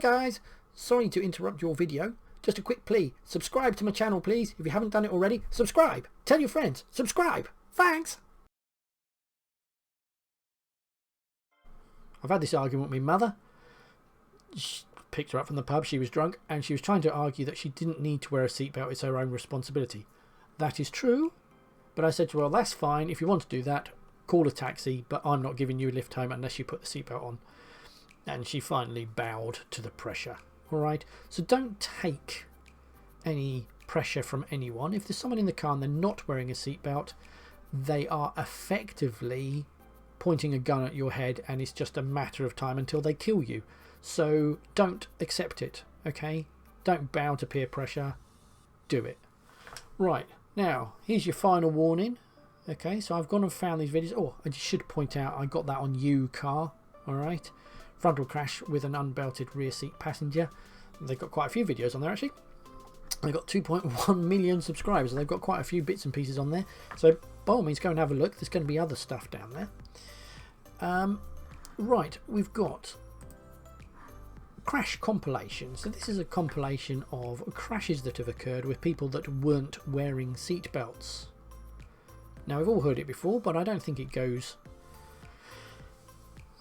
guys, sorry to interrupt your video. Just a quick plea, subscribe to my channel please. If you haven't done it already, subscribe. Tell your friends, subscribe. Thanks. I've had this argument with my mother. She picked her up from the pub, she was drunk, and she was trying to argue that she didn't need to wear a seatbelt, it's her own responsibility. That is true, but I said to her, well, that's fine, if you want to do that, call a taxi, but I'm not giving you a lift home unless you put the seatbelt on. And she finally bowed to the pressure. Alright, so don't take any pressure from anyone. If there's someone in the car and they're not wearing a seatbelt, they are effectively pointing a gun at your head, and it's just a matter of time until they kill you. So don't accept it, okay? Don't bow to peer pressure. Do it. Right, now, here's your final warning. Okay, so I've gone and found these videos. Oh, I should point out, I got that on U-Car, alright? Frontal crash with an unbelted rear seat passenger. They've got quite a few videos on there, actually. They've got 2.1 million subscribers, and they've got quite a few bits and pieces on there. So, by all means, go and have a look. There's going to be other stuff down there. Right, we've got crash compilation. So this is a compilation of crashes that have occurred with people that weren't wearing seat belts. Now, we've all heard it before, but I don't think it goes...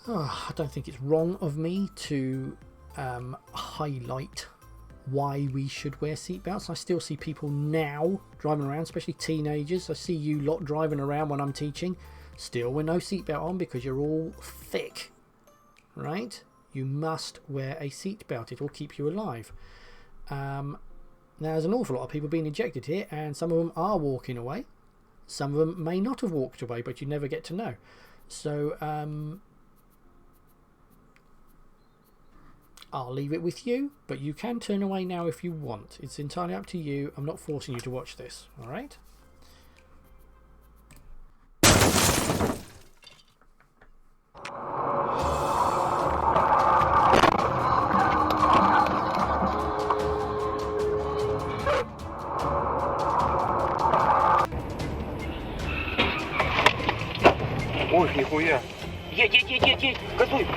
I don't think it's wrong of me to highlight why we should wear seatbelts. I still see people now driving around, especially teenagers. I see you lot driving around when I'm teaching, still with no seatbelt on because you're all thick, right? You must wear a seatbelt. It will keep you alive. Now, there's an awful lot of people being ejected here, and some of them are walking away. Some of them may not have walked away, but you never get to know. So, I'll leave it with you, but you can turn away now if you want. It's entirely up to you. I'm not forcing you to watch this, alright? Ой, нихуя. Едь, газуй.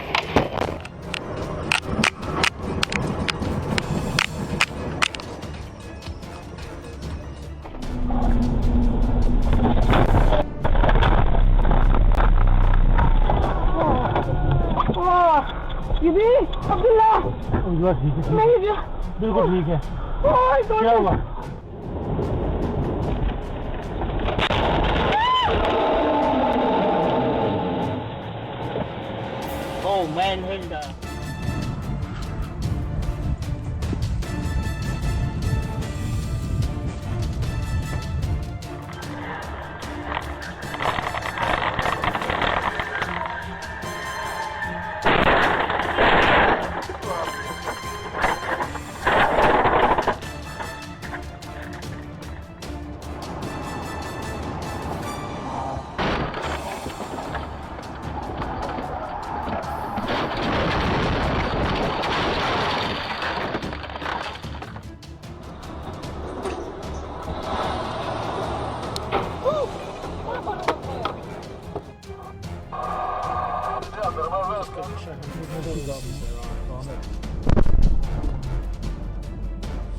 Иди, Абдулла! बिल्कुल ठीक है क्या हुआ Oh man, Hilda.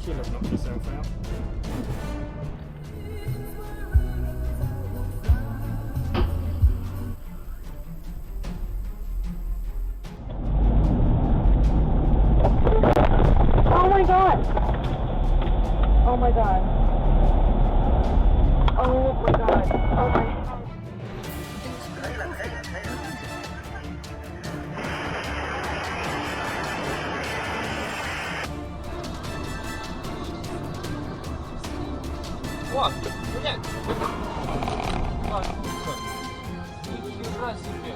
She'll have knocked herself out. Oh my god! Oh my god. Oh my god. Oh my god. Вот, блядь. Ни хера себе.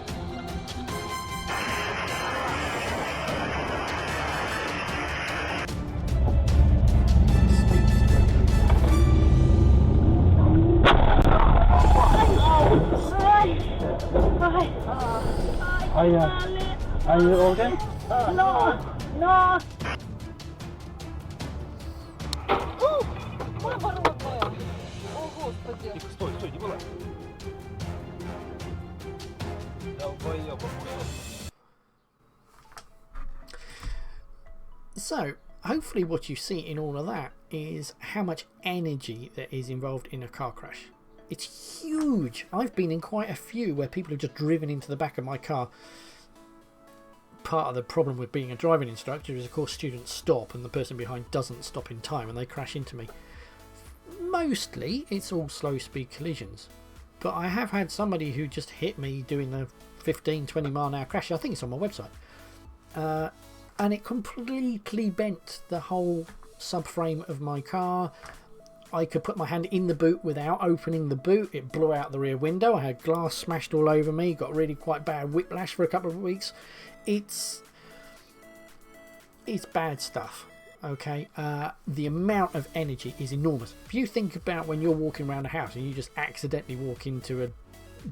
Are you okay? No, no. Тихо, стой, не было. Долбоёб, So hopefully what you see in all of that is how much energy there is involved in a car crash. It's huge. I've been in quite a few where people have just driven into the back of my car. Part of the problem with being a driving instructor is, of course, students stop and the person behind doesn't stop in time and they crash into me. Mostly it's all slow speed collisions, but I have had somebody who just hit me doing the 15-20 mile an hour crash. I think it's on my website, and it completely bent the whole subframe of my car. I could put my hand in the boot without opening the boot. It blew out the rear window. I had glass smashed all over me. Got really quite bad whiplash for a couple of weeks. It's bad stuff. Okay, the amount of energy is enormous. If you think about when you're walking around a house and you just accidentally walk into a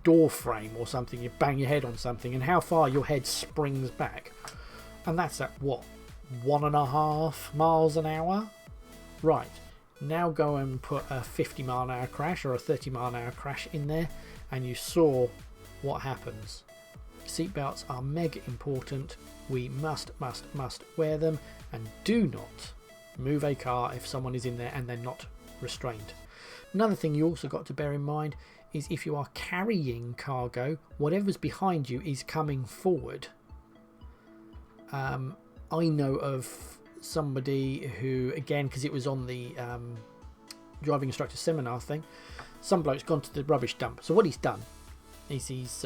door frame or something, you bang your head on something, and how far your head springs back, and that's at what, 1.5 miles an hour? Right, now go and put a 50 mile an hour crash or a 30 mile an hour crash in there, and you saw what happens. Seatbelts are mega important. We must wear them, and do not move a car if someone is in there and they're not restrained. Another thing you also got to bear in mind is if you are carrying cargo, whatever's behind you is coming forward. I know of somebody who, again, because it was on the driving instructor seminar thing, some bloke's gone to the rubbish dump. So what he's done is he's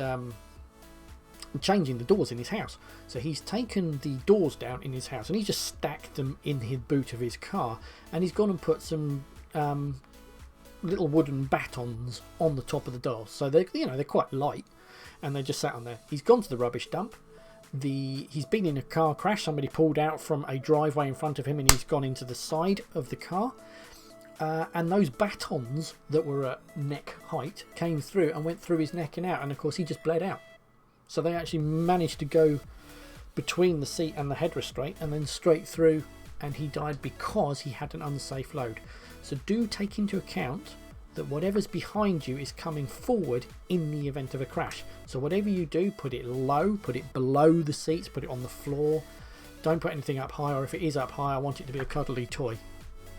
changing the doors in his house. So he's taken the doors down in his house and he's just stacked them in his boot of his car, and he's gone and put some little wooden batons on the top of the doors, so they're quite light and they just sat on there. He's gone to the rubbish dump. He's been in a car crash. Somebody pulled out from a driveway in front of him and he's gone into the side of the car, and those batons that were at neck height came through and went through his neck and out, and of course he just bled out. So they actually managed to go between the seat and the head restraint and then straight through, and he died because he had an unsafe load. So do take into account that whatever's behind you is coming forward in the event of a crash. So whatever you do, put it low, put it below the seats, put it on the floor. Don't put anything up high, or if it is up high, I want it to be a cuddly toy.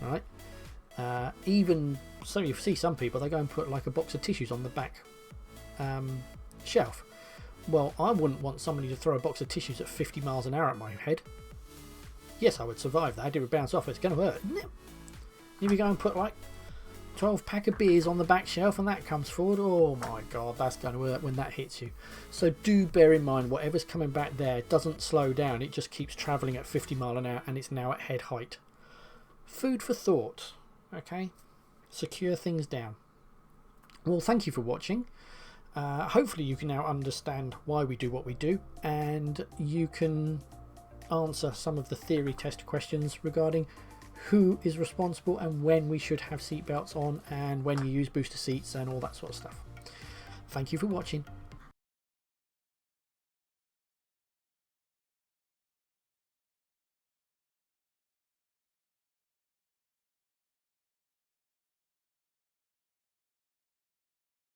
All right? Even so, you see some people, they go and put like a box of tissues on the back shelf. Well, I wouldn't want somebody to throw a box of tissues at 50 miles an hour at my head. Yes, I would survive that. It would bounce off. It's going to hurt, isn't it? If you go and put like 12 pack of beers on the back shelf and that comes forward, oh my god, that's going to hurt when that hits you. So do bear in mind, whatever's coming back there doesn't slow down. It just keeps travelling at 50 mile an hour and it's now at head height. Food for thought. Okay? Secure things down. Well, thank you for watching. Hopefully you can now understand why we do what we do, and you can answer some of the theory test questions regarding who is responsible and when we should have seatbelts on and when you use booster seats and all that sort of stuff. Thank you for watching.